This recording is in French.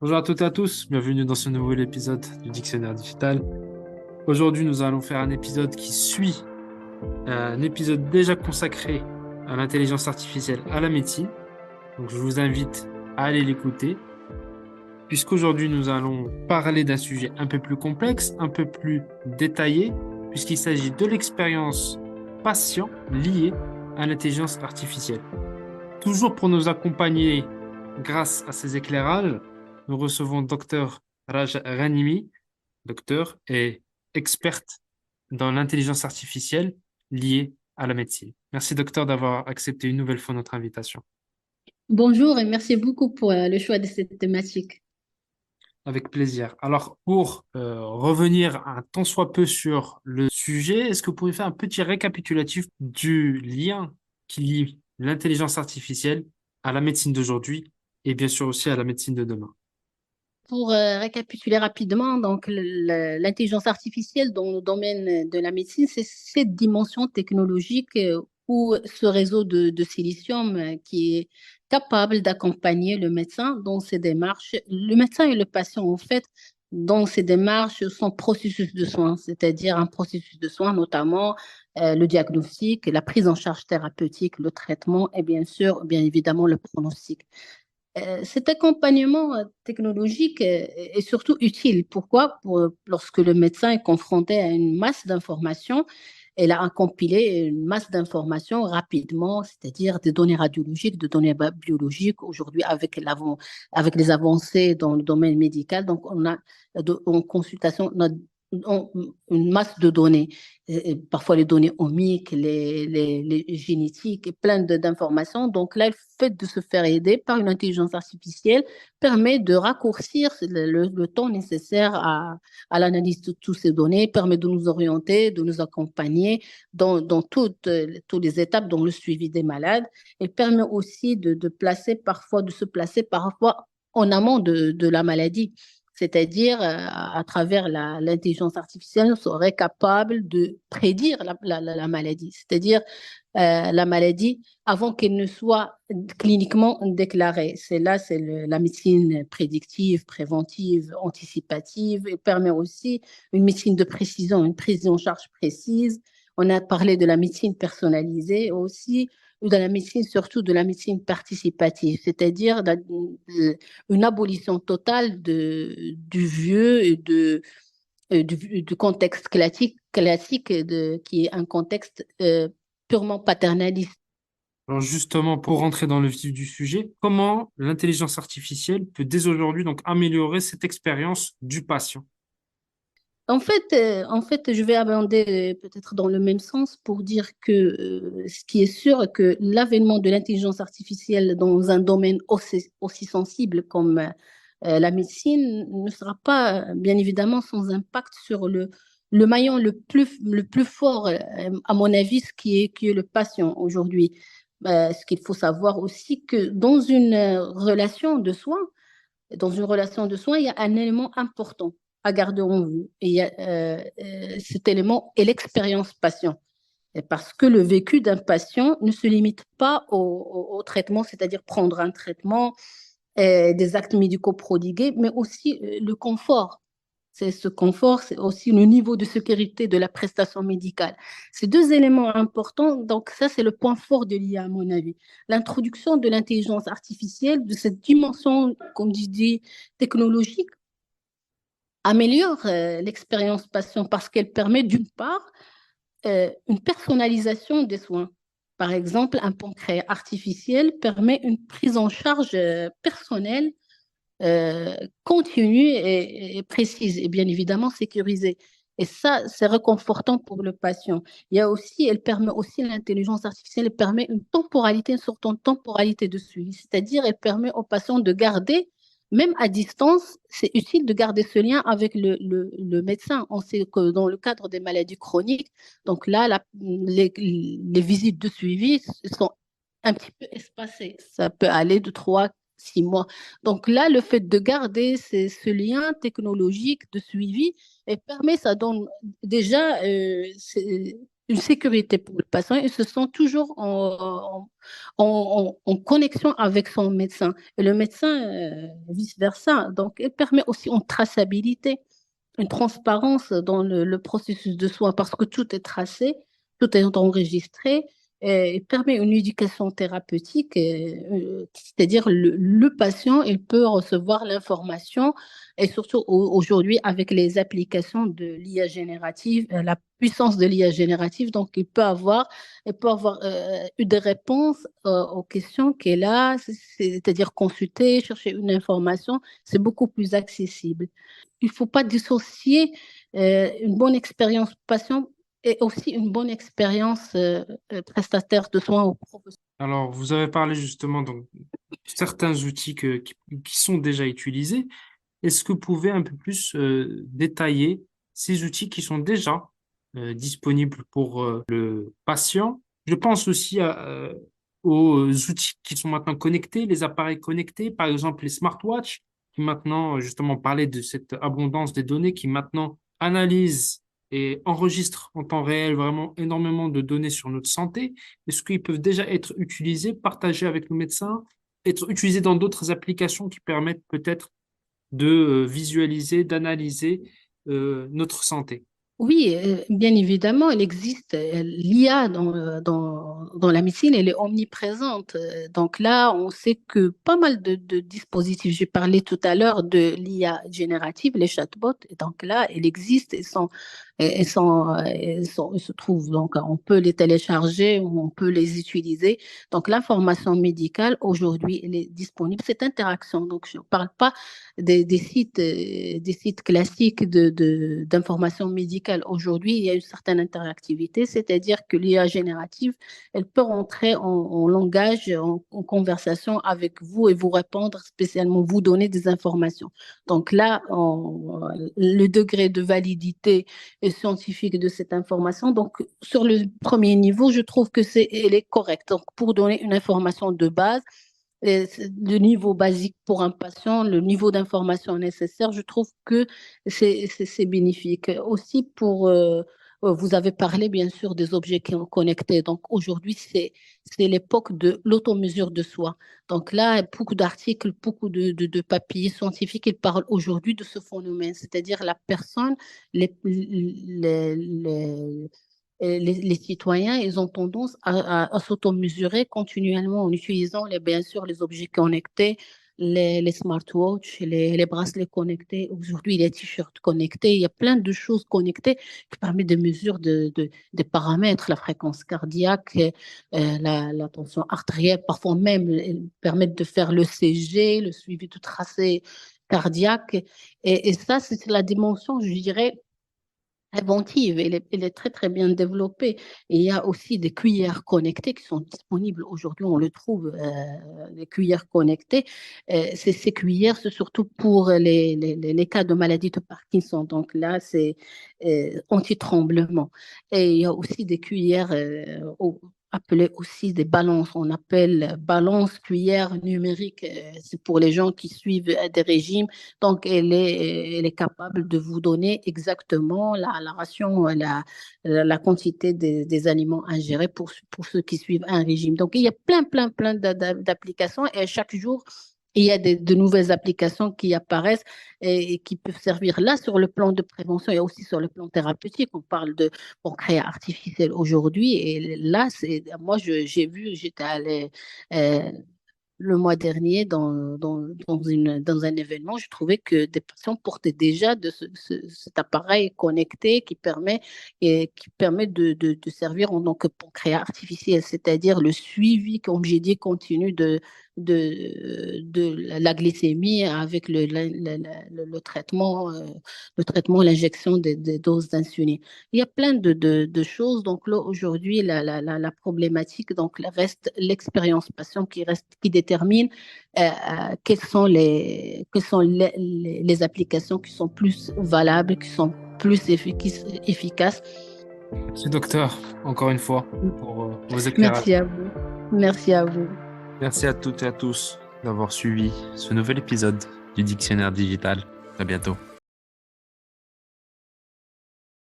Bonjour à toutes et à tous, bienvenue dans ce nouvel épisode du Dictionnaire Digital. Aujourd'hui, nous allons faire un épisode qui suit un épisode déjà consacré à l'intelligence artificielle à la médecine. Donc, je vous invite à aller l'écouter, puisqu'aujourd'hui, nous allons parler d'un sujet un peu plus complexe, un peu plus détaillé, puisqu'il s'agit de l'expérience patient liée à l'intelligence artificielle. Toujours pour nous accompagner grâce à ces éclairages, nous recevons Dr Raj Ghanimi, docteur et experte dans l'intelligence artificielle liée à la médecine. Merci docteur d'avoir accepté une nouvelle fois notre invitation. Bonjour et merci beaucoup pour le choix de cette thématique. Avec plaisir. Alors pour revenir un tant soit peu sur le sujet, est-ce que vous pouvez faire un petit récapitulatif du lien qui lie l'intelligence artificielle à la médecine d'aujourd'hui et bien sûr aussi à la médecine de demain? Pour récapituler rapidement, donc l'intelligence artificielle dans le domaine de la médecine, c'est cette dimension technologique ou ce réseau de silicium qui est capable d'accompagner le médecin dans ses démarches. Le médecin et le patient, en fait, dans ses démarches, son processus de soins, c'est-à-dire un processus de soins, notamment le diagnostic, la prise en charge thérapeutique, le traitement et bien sûr, bien évidemment, le pronostic. Cet accompagnement technologique est surtout utile. Pourquoi? Lorsque le médecin est confronté à une masse d'informations, elle a à compiler une masse d'informations rapidement, c'est-à-dire des données radiologiques, des données biologiques. Aujourd'hui, avec les avancées dans le domaine médical, donc on a en consultation, on- une masse de données, et parfois les données omiques, les génétiques, et plein d'informations. Donc là, le fait de se faire aider par une intelligence artificielle permet de raccourcir le temps nécessaire à l'analyse de toutes ces données, permet de nous orienter, de nous accompagner dans toutes les étapes dans le suivi des malades et permet aussi de se placer parfois en amont de la maladie. C'est-à-dire, à travers l'intelligence artificielle, on serait capable de prédire la maladie. C'est-à-dire, la maladie avant qu'elle ne soit cliniquement déclarée. C'est la médecine prédictive, préventive, anticipative. Elle permet aussi une médecine de précision, une prise en charge précise. On a parlé de la médecine personnalisée aussi, ou de la médecine, surtout de la médecine participative, c'est-à-dire une abolition totale du vieux et du contexte classique qui est un contexte purement paternaliste. Alors justement, pour rentrer dans le vif du sujet, comment l'intelligence artificielle peut dès aujourd'hui donc améliorer cette expérience du patient? En fait, je vais aborder peut-être dans le même sens pour dire que ce qui est sûr est que l'avènement de l'intelligence artificielle dans un domaine aussi sensible comme la médecine ne sera pas, bien évidemment, sans impact sur le maillon le plus fort, à mon avis, qui est le patient aujourd'hui. Ce qu'il faut savoir aussi que dans une relation de soins, il y a un élément important à garder en vue. Et cet élément est l'expérience patient. Et parce que le vécu d'un patient ne se limite pas au traitement, c'est-à-dire prendre un traitement, des actes médicaux prodigués, mais aussi le confort. C'est ce confort, c'est aussi le niveau de sécurité de la prestation médicale. Ces deux éléments importants, donc ça, c'est le point fort de l'IA, à mon avis. L'introduction de l'intelligence artificielle, de cette dimension, comme je dis, technologique, améliore l'expérience patient parce qu'elle permet d'une part une personnalisation des soins. Par exemple, un pancréas artificiel permet une prise en charge personnelle, continue et précise et bien évidemment sécurisée. Et ça, c'est réconfortant pour le patient. Elle permet aussi, l'intelligence artificielle, elle permet une temporalité, une sorte de temporalité de suivi. C'est-à-dire, elle permet au patient de garder, même à distance, c'est utile de garder ce lien avec le médecin. On sait que dans le cadre des maladies chroniques, donc là, les visites de suivi sont un petit peu espacées. Ça peut aller de 3 à 6 mois. Donc là, le fait de garder ce lien technologique de suivi ça donne déjà une sécurité pour le patient et se sent toujours en connexion avec son médecin. Et le médecin, vice-versa. Donc, elle permet aussi une traçabilité, une transparence dans le processus de soins parce que tout est tracé, tout est enregistré. Et permet une éducation thérapeutique, c'est-à-dire le patient, il peut recevoir l'information et surtout aujourd'hui avec les applications de l'IA générative, la puissance de l'IA générative, donc il peut avoir eu des réponses aux questions qu'elle a, c'est-à-dire consulter, chercher une information, c'est beaucoup plus accessible. Il ne faut pas dissocier une bonne expérience patient et aussi une bonne expérience prestataire de soins aux professionnels. Alors, vous avez parlé justement donc, de certains outils qui sont déjà utilisés. Est-ce que vous pouvez un peu plus détailler ces outils qui sont déjà disponibles pour le patient? Je pense aussi aux outils qui sont maintenant connectés, les appareils connectés, par exemple les smartwatches, qui maintenant, justement, parlaient de cette abondance des données, qui maintenant analysent et enregistrent en temps réel vraiment énormément de données sur notre santé. Est-ce qu'ils peuvent déjà être utilisés, partagés avec nos médecins, être utilisés dans d'autres applications qui permettent peut-être de visualiser, d'analyser notre santé. Oui, bien évidemment, il existe l'IA dans la médecine, elle est omniprésente. Donc là, on sait que pas mal de dispositifs, j'ai parlé tout à l'heure de l'IA générative, les chatbots, et donc là, elles existent, elles se trouvent, donc on peut les télécharger ou on peut les utiliser. Donc l'information médicale, aujourd'hui, elle est disponible, cette interaction. Donc je ne parle pas des sites classiques d'information médicale. Aujourd'hui, il y a une certaine interactivité, c'est-à-dire que l'IA générative, elle peut rentrer en langage, en conversation avec vous et vous répondre spécialement, vous donner des informations. Donc là, le degré de validité scientifique de cette information, donc sur le premier niveau, je trouve que elle est correcte. Donc pour donner une information de base, le niveau basique pour un patient, le niveau d'information nécessaire, je trouve que c'est bénéfique. Aussi vous avez parlé bien sûr des objets qui sont connectés. Donc aujourd'hui, c'est l'époque de l'automesure de soi. Donc là, beaucoup d'articles, beaucoup de papiers scientifiques, ils parlent aujourd'hui de ce phénomène, c'est-à-dire la personne, les citoyens, ils ont tendance à s'auto-mesurer continuellement en utilisant bien sûr les objets connectés, les smartwatches, les bracelets connectés, aujourd'hui les t-shirts connectés. Il y a plein de choses connectées qui permettent de mesurer des paramètres, la fréquence cardiaque, la tension artérielle, parfois même elles permettent de faire le CG, le suivi de tracé cardiaque. Et ça, c'est la dimension, je dirais, inventive, elle est très très bien développée. Et il y a aussi des cuillères connectées qui sont disponibles aujourd'hui, on le trouve, les cuillères connectées. Ces cuillères, c'est surtout pour les cas de maladie de Parkinson. Donc là, c'est anti-tremblement. Et il y a aussi des cuillères appelées aussi des balances. On appelle balance cuillère numérique. C'est pour les gens qui suivent des régimes, donc, elle est capable de vous donner exactement la ration, la quantité des aliments ingérés pour ceux qui suivent un régime. Donc, il y a plein d'applications et chaque jour, il y a de nouvelles applications qui apparaissent et qui peuvent servir là sur le plan de prévention et aussi sur le plan thérapeutique. On parle de pancréas artificiel aujourd'hui et là, moi, j'ai vu, j'étais allée le mois dernier dans un événement, je trouvais que des patients portaient déjà cet appareil connecté qui permet de servir en tant que pancréas artificiel, c'est-à-dire le suivi, comme j'ai dit, continu de la glycémie avec le traitement, l'injection des doses d'insuline. Il y a plein de choses. Donc là, aujourd'hui, la problématique donc, reste l'expérience patient qui détermine quelles sont les applications qui sont plus valables, qui sont plus efficaces. Merci docteur, encore une fois, pour vos éclairages. Merci à vous. Merci à vous. Merci à toutes et à tous d'avoir suivi ce nouvel épisode du Dictionnaire digital. À bientôt.